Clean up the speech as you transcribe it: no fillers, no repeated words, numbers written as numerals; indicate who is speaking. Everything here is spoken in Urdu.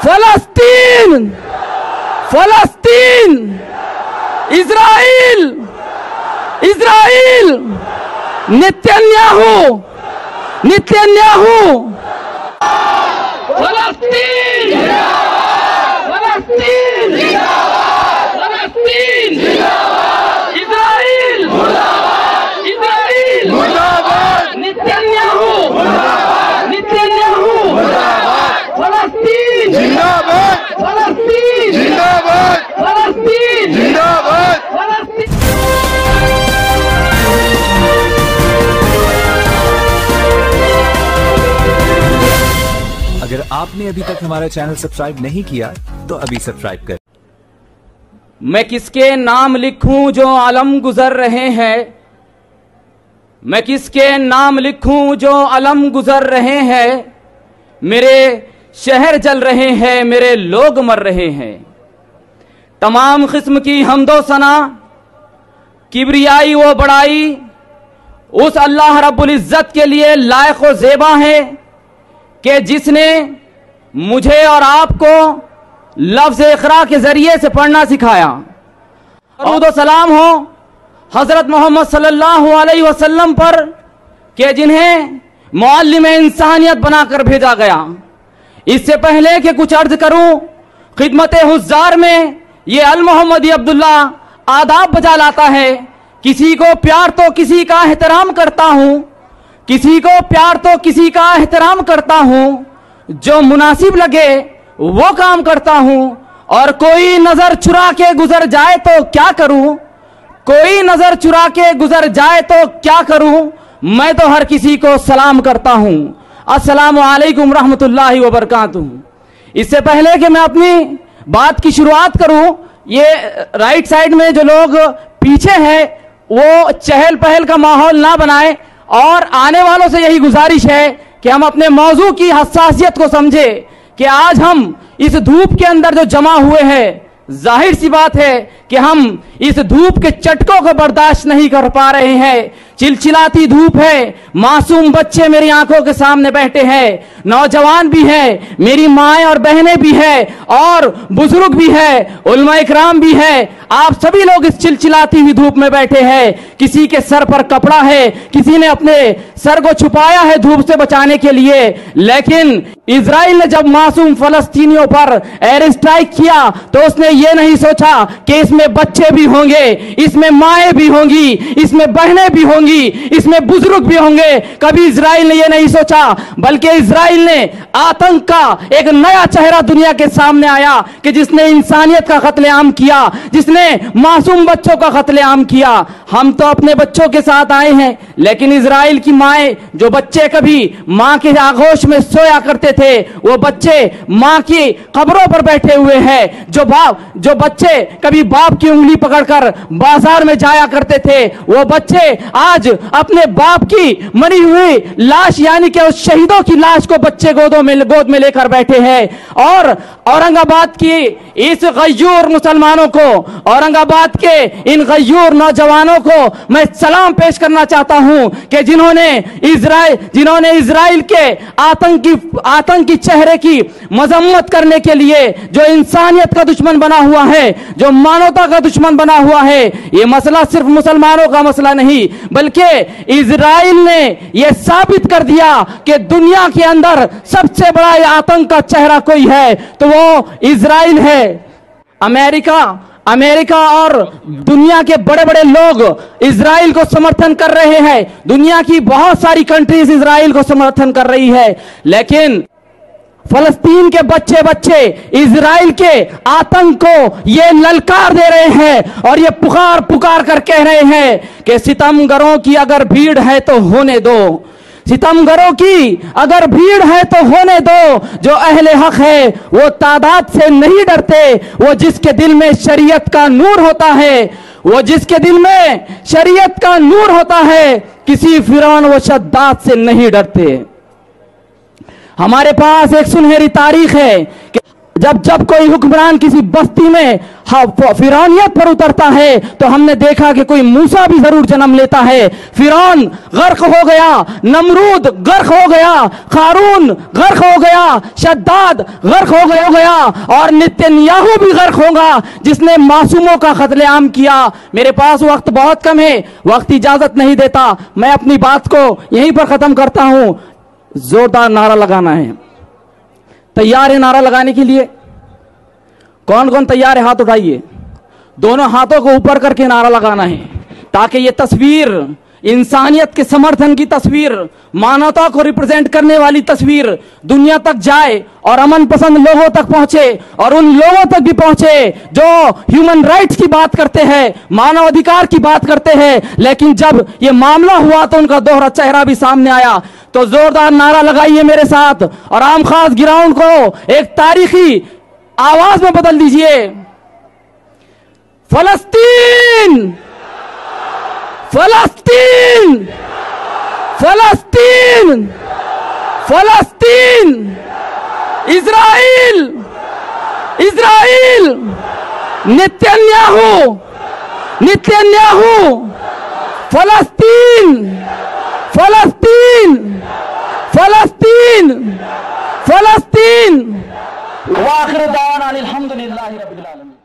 Speaker 1: فلسطین فلسطین اسرائیل اسرائیل نیتنیاہو نیتنیاہو فلسطین فلسطین فلسطین اسرائیل اسرائیل نیتنیاہو نیتنیاہو فلسطین زندہ باد فلسطین زندہ باد فلسطین زندہ باد فلسطین.
Speaker 2: اگر آپ نے ابھی تک ہمارا چینل سبسکرائب نہیں کیا تو ابھی سبسکرائب کریں.
Speaker 1: میں کس کے نام لکھوں جو علم گزر رہے ہیں, میں کس کے نام لکھوں جو علم گزر رہے ہیں, میرے شہر جل رہے ہیں, میرے لوگ مر رہے ہیں. تمام قسم کی حمد و ثنا کبریائی و بڑائی اس اللہ رب العزت کے لیے لائق و زیبا ہے کہ جس نے مجھے اور آپ کو لفظ اقرا کے ذریعے سے پڑھنا سکھایا. درود و سلام ہو حضرت محمد صلی اللہ علیہ وسلم پر کہ جنہیں معلم انسانیت بنا کر بھیجا گیا. اس سے پہلے کہ کچھ عرض کروں, خدمت حضار میں یہ المحمدی عبداللہ آداب بجا لاتا ہے. کسی کو پیار تو کسی کا احترام کرتا ہوں, کسی کو پیار تو کسی کا احترام کرتا ہوں, جو مناسب لگے وہ کام کرتا ہوں, اور کوئی نظر چرا کے گزر جائے تو کیا کروں, کوئی نظر چرا کے گزر جائے تو کیا کروں, میں تو ہر کسی کو سلام کرتا ہوں. السلام علیکم رحمت اللہ وبرکاتہ. اس سے پہلے کہ میں اپنی بات کی شروعات کروں, یہ رائٹ سائڈ میں جو لوگ پیچھے ہیں وہ چہل پہل کا ماحول نہ بنائیں, اور آنے والوں سے یہی گزارش ہے کہ ہم اپنے موضوع کی حساسیت کو سمجھے کہ آج ہم اس دھوپ کے اندر جو جمع ہوئے ہیں, ظاہر سی بات ہے کہ ہم اس دھوپ کے چٹکوں کو برداشت نہیں کر پا رہے ہیں. چلچلاتی دھوپ ہے, معصوم بچے میری آنکھوں کے سامنے بیٹھے ہیں, نوجوان بھی ہیں, میری مائیں اور بہنیں بھی ہیں, اور بزرگ بھی ہیں, علماء اکرام بھی ہیں. آپ سبھی لوگ اس چلچلاتی ہوئی دھوپ میں بیٹھے ہیں. کسی کے سر پر کپڑا ہے, کسی نے اپنے سر کو چھپایا ہے دھوپ سے بچانے کے لیے. لیکن اسرائیل نے جب معصوم فلسطینیوں پر ایئر اسٹرائک کیا تو اس نے یہ نہیں سوچا کہ اس میں بچے بھی ہوں گے, اس میں مائیں بھی ہوں گی, اس میں بہنیں بھی ہوں گی, اس میں بزرگ بھی ہوں گے. کبھی اسرائیل نے یہ نہیں سوچا, بلکہ اسرائیل نے آتنک کا ایک نیا چہرہ دنیا کے سامنے آیا کہ جس نے انسانیت کا قتل عام کیا, جس نے معصوم بچوں کا قتل عام کیا. ہم تو اپنے بچوں کے ساتھ آئے ہیں, لیکن اسرائیل کی مائیں جو بچے کبھی ماں کے آغوش میں سویا کرتے تھے, وہ بچے ماں کی قبروں پر بیٹھے ہوئے ہیں. جو بچے کبھی باپ کی انگلی پکڑ کر بازار میں جایا کرتے تھے, وہ بچے آج اپنے باپ کی مری ہوئی لاش یعنی کہ اس شہیدوں کی لاش کو بچے گود میں لے کر بیٹھے ہیں. اور اورنگ آباد کی اس غیور مسلمانوں کو, اورنگ آباد کے ان غیور نوجوانوں کو میں سلام پیش کرنا چاہتا ہوں کہ جنہوں نے اسرائیل کے آتنکی چہرے کی مذمت کرنے کے لیے, جو انسانیت کا دشمن بنا ہوا ہے, جو مانوتا کا دشمن بنا ہوا ہے. یہ مسئلہ صرف مسلمانوں کا مسئلہ نہیں, بلکہ اسرائیل نے یہ ثابت کر دیا کہ دنیا کے اندر سب سے بڑا آتنک کا چہرہ کوئی ہے تو وہ اسرائیل ہے. امریکہ اور دنیا کے بڑے بڑے لوگ اسرائیل کو سمرتھن کر رہے ہیں. دنیا کی بہت ساری کنٹریز اسرائیل کو سمرتھن کر رہی ہے, لیکن فلسطین کے بچے اسرائیل کے آتنک کو یہ للکار دے رہے ہیں, اور یہ پکار کر کہہ رہے ہیں کہ ستمگروں کی اگر بھیڑ ہے تو ہونے دو, ستمگروں کی اگر بھیڑ ہے تو ہونے دو. جو اہل حق ہے وہ تعداد سے نہیں ڈرتے, وہ جس کے دل میں شریعت کا نور ہوتا ہے, وہ جس کے دل میں شریعت کا نور ہوتا ہے, کسی فرعون و شداد سے نہیں ڈرتے. ہمارے پاس ایک سنہری تاریخ ہے کہ جب کوئی حکمران کسی بستی میں فرعونیت پر اترتا ہے تو ہم نے دیکھا کہ کوئی موسیٰ بھی ضرور جنم لیتا ہے. فرعون غرق ہو گیا, نمرود غرق ہو گیا, قارون غرق ہو گیا, شداد غرق ہو گیا اور نتنیاہو بھی غرق ہوگا جس نے معصوموں کا قتل عام کیا. میرے پاس وقت بہت کم ہے, وقت اجازت نہیں دیتا, میں اپنی بات کو یہیں پر ختم کرتا ہوں. زوردار نعرہ لگانا ہے. تیار ہے نعرہ لگانے کے لیے؟ کون کون تیار ہے؟ ہاتھ اٹھائیے. دونوں ہاتھوں کو اوپر کر کے نعرہ لگانا ہے تاکہ یہ تصویر انسانیت کے سمرتھن کی تصویر, مانوتا کو ریپرزینٹ کرنے والی تصویر دنیا تک جائے اور امن پسند لوگوں تک پہنچے, اور ان لوگوں تک بھی پہنچے جو ہیومن رائٹس کی بات کرتے ہیں, مانو ادھیکار کی بات کرتے ہیں, لیکن جب یہ معاملہ ہوا تو ان کا دوہرا چہرہ بھی سامنے آیا. تو زوردار نعرہ لگائیے میرے ساتھ اور عام خاص گراؤنڈ کو ایک تاریخی آواز میں بدل دیجئے. فلسطین, فلسطین, فلسطین, فلسطین, اسرائیل, اسرائیل, نتنیاہو, نتنیاہو, فلسطین, فلسطین, فلسطین, فلسطین. وآخر دعوانا الحمدللہ رب العالمین.